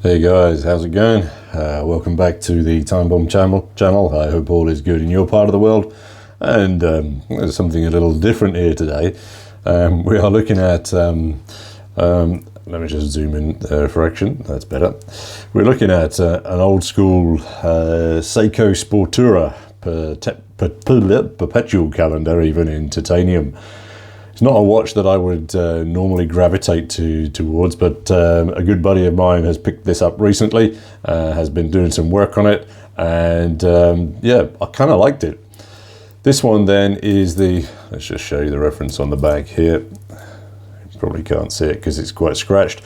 Hey guys, how's it going? Welcome back to the Time Bomb channel. I hope all is good in your part of the world. And there's something a little different here today. We are looking at, let me just zoom in for action, that's better. We're looking at an old school Seiko Sportura Perpetual calendar, even in titanium. It's not a watch that I would normally gravitate towards, but a good buddy of mine has picked this up recently, has been doing some work on it, and yeah, I kind of liked it. This one then is the, let's just show you the reference on the back here. You probably can't see it because it's quite scratched.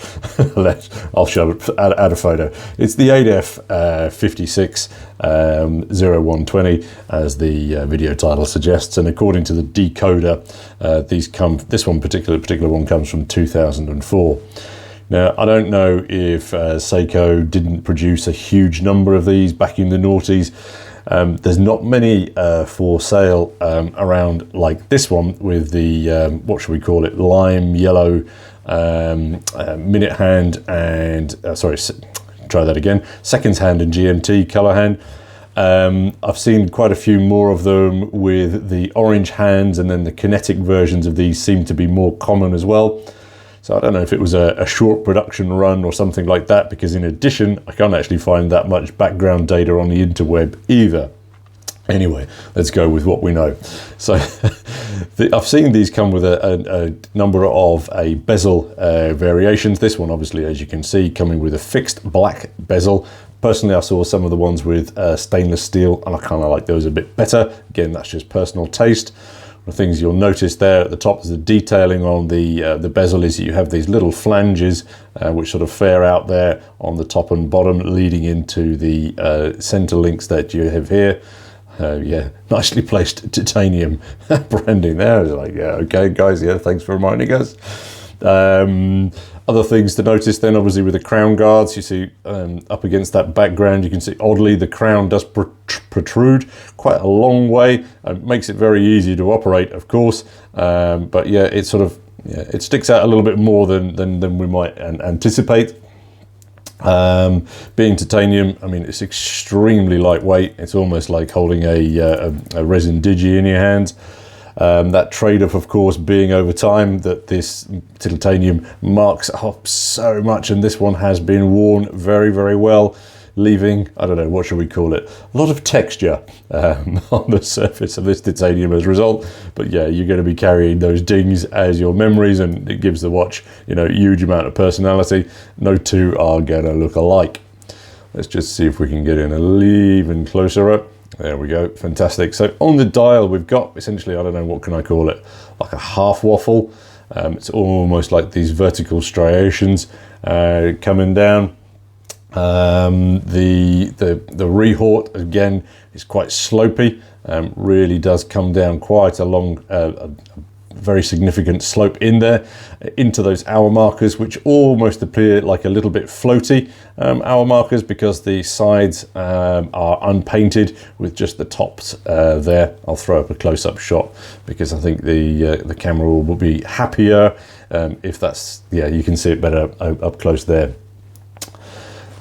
I'll show it, add a photo. It's the 8F56-0120, as the video title suggests, and according to the decoder, this particular one comes from 2004. Now, I don't know if Seiko didn't produce a huge number of these back in the noughties. There's not many for sale around like this one with the, what should we call it, lime yellow minute hand and, try that again, seconds hand and GMT color hand. I've seen quite a few more of them with the orange hands, and then the kinetic versions of these seem to be more common as well. So I don't know if it was a short production run or something like that, because in addition, I can't actually find that much background data on the interweb either. Anyway, let's go with what we know. So I've seen these come with a number of bezel variations. This one, obviously, as you can see, coming with a fixed black bezel. Personally, I saw some of the ones with stainless steel, and I kind of like those a bit better. Again, that's just personal taste. The things you'll notice there at the top is the detailing on the bezel is that you have these little flanges which sort of flare out there on the top and bottom, leading into the center links that you have here. Yeah, nicely placed titanium branding there. It's like, yeah, okay guys, yeah, thanks for reminding us. Other things to notice then, obviously, with the crown guards, you see up against that background, you can see oddly the crown does protrude quite a long way. Makes it very easy to operate, of course, but yeah, it sort of, yeah, it sticks out a little bit more than we might anticipate. Being titanium, I mean, it's extremely lightweight. It's almost like holding a resin digi in your hands. That trade-off, of course, being over time that this titanium marks up so much, and this one has been worn very, very well, leaving, I don't know, what should we call it, a lot of texture on the surface of this titanium as a result. But yeah, you're going to be carrying those dings as your memories, and it gives the watch, you know, a huge amount of personality. No two are going to look alike. Let's just see if we can get in a even closer up. There we go, fantastic. So on the dial, we've got essentially, I don't know, what can I call it, like a half waffle. It's almost like these vertical striations coming down. The rehort, again, is quite slopey, really does come down quite a long, very significant slope in there into those hour markers, which almost appear like a little bit floaty hour markers, because the sides are unpainted with just the tops there. I'll throw up a close-up shot because I think the camera will be happier if that's, yeah, you can see it better up close there.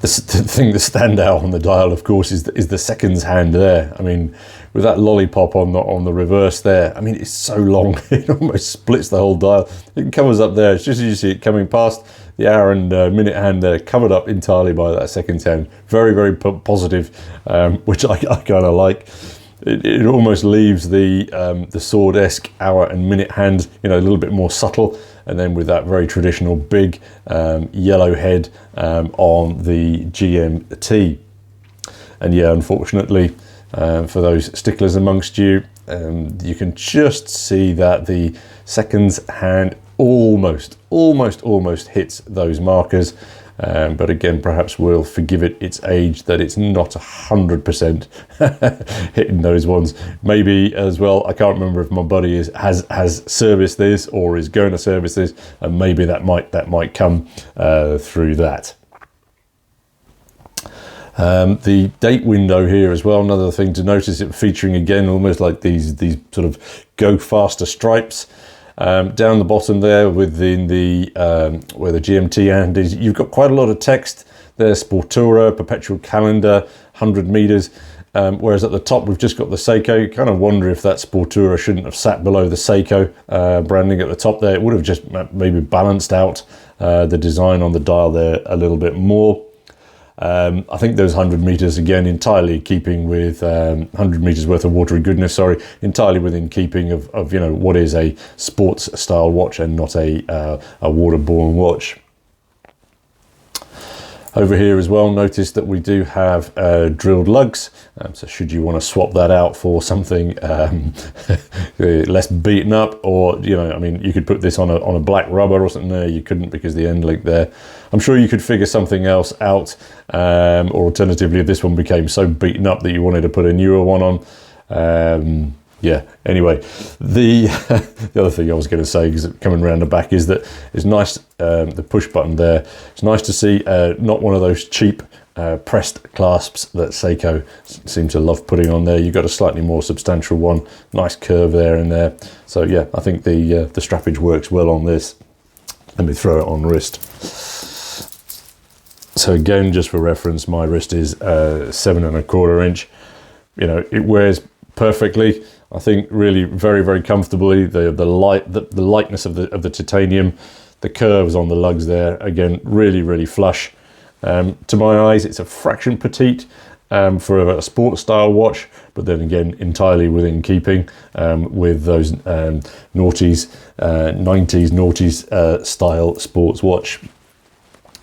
The thing that stand out on the dial, of course, is the seconds hand there. I mean, with that lollipop on the reverse there, I mean, it's so long, it almost splits the whole dial. It covers up there. It's just as you see it coming past the hour and minute hand there, covered up entirely by that seconds hand. Very, very positive, which I kind of like. It almost leaves the sword-esque hour and minute hand, you know, a little bit more subtle, and then with that very traditional big yellow head on the GMT. And yeah, unfortunately, for those sticklers amongst you, you can just see that the seconds hand almost hits those markers. But again, perhaps we'll forgive it its age that it's not 100% hitting those ones. Maybe as well, I can't remember if my buddy has serviced this or is going to service this, and maybe that might come through that. The date window here as well, another thing to notice, it featuring again almost like these sort of go faster stripes. Down the bottom there within the where the GMT hand is, you've got quite a lot of text There's Sportura Perpetual calendar, 100 meters. Whereas at the top we've just got the Seiko. You kind of wonder if that Sportura shouldn't have sat below the Seiko branding at the top there. It would have just maybe balanced out the design on the dial there a little bit more. I think those 100 meters, again, entirely keeping with 100 meters worth of watery goodness, sorry, entirely within keeping of you know, what is a sports style watch and not a waterborne watch. Over here as well, notice that we do have drilled lugs, so should you want to swap that out for something less beaten up, or, you know, I mean, you could put this on a black rubber or something there. You couldn't, because the end link there. I'm sure you could figure something else out, or alternatively, if this one became so beaten up that you wanted to put a newer one on. Yeah, anyway, the other thing I was going to say, because coming around the back, is that it's nice, the push button there, it's nice to see not one of those cheap pressed clasps that Seiko seem to love putting on there. You've got a slightly more substantial one, nice curve there and there. So yeah, I think the strappage works well on this. Let me throw it on wrist. So again, just for reference, my wrist is 7 1/4 inch. You know, it wears perfectly. I think really very, very comfortably. The lightness of the titanium, the curves on the lugs there, again, really, really flush. To my eyes, it's a fraction petite for a sport style watch, but then again, entirely within keeping with those noughties, 90s noughties style sports watch.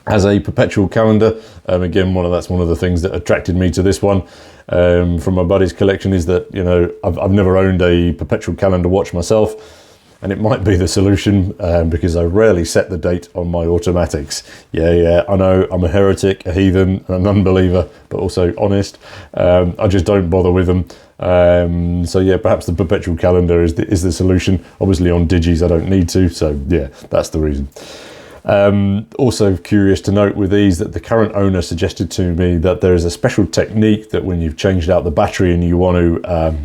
As a perpetual calendar, again, that's one of the things that attracted me to this one from my buddy's collection, is that, you know, I've never owned a perpetual calendar watch myself, and it might be the solution because I rarely set the date on my automatics. Yeah, I know I'm a heretic, a heathen, an unbeliever, but also honest. I just don't bother with them. So yeah, perhaps the perpetual calendar is the solution. Obviously on digis I don't need to, so yeah, that's the reason. Also curious to note with these that the current owner suggested to me that there is a special technique that when you've changed out the battery and you want to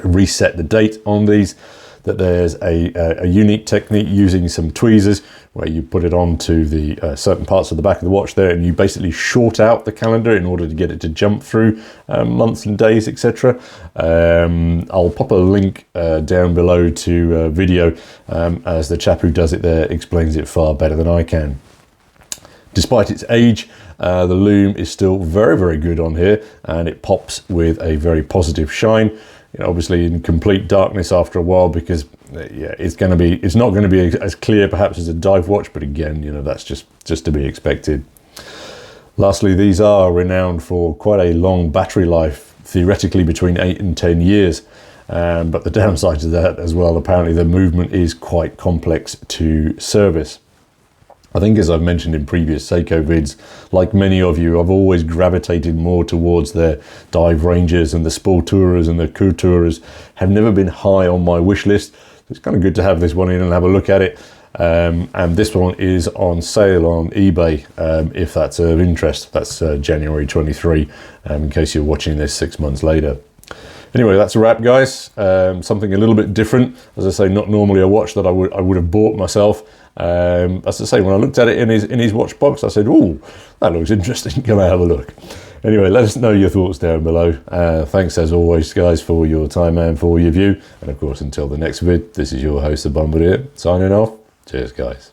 reset the date on these, that there's a unique technique using some tweezers where you put it onto the certain parts of the back of the watch there, and you basically short out the calendar in order to get it to jump through months and days, etc. I'll pop a link down below to a video as the chap who does it there explains it far better than I can. Despite its age, the lume is still very, very good on here, and it pops with a very positive shine. You know, obviously in complete darkness after a while, because yeah, it's not going to be as clear perhaps as a dive watch, but again, you know, that's just to be expected. Lastly, these are renowned for quite a long battery life, theoretically between 8 and 10 years. But the downside to that as well, apparently the movement is quite complex to service. I think, as I've mentioned in previous Seiko vids, like many of you, I've always gravitated more towards their dive rangers, and the Sporturas and the Couturas have never been high on my wish list. It's kind of good to have this one in and have a look at it. And this one is on sale on eBay, if that's of interest. That's January 23, in case you're watching this 6 months later. Anyway, that's a wrap, guys. Something a little bit different. As I say, not normally a watch that I would have bought myself. As I say, when I looked at it in his watch box, I said, "Ooh, that looks interesting. Can I have a look?" Anyway, let us know your thoughts down below. Thanks as always, guys, for your time and for your view. And of course, until the next vid, this is your host, the Bombardier, signing off. Cheers, guys.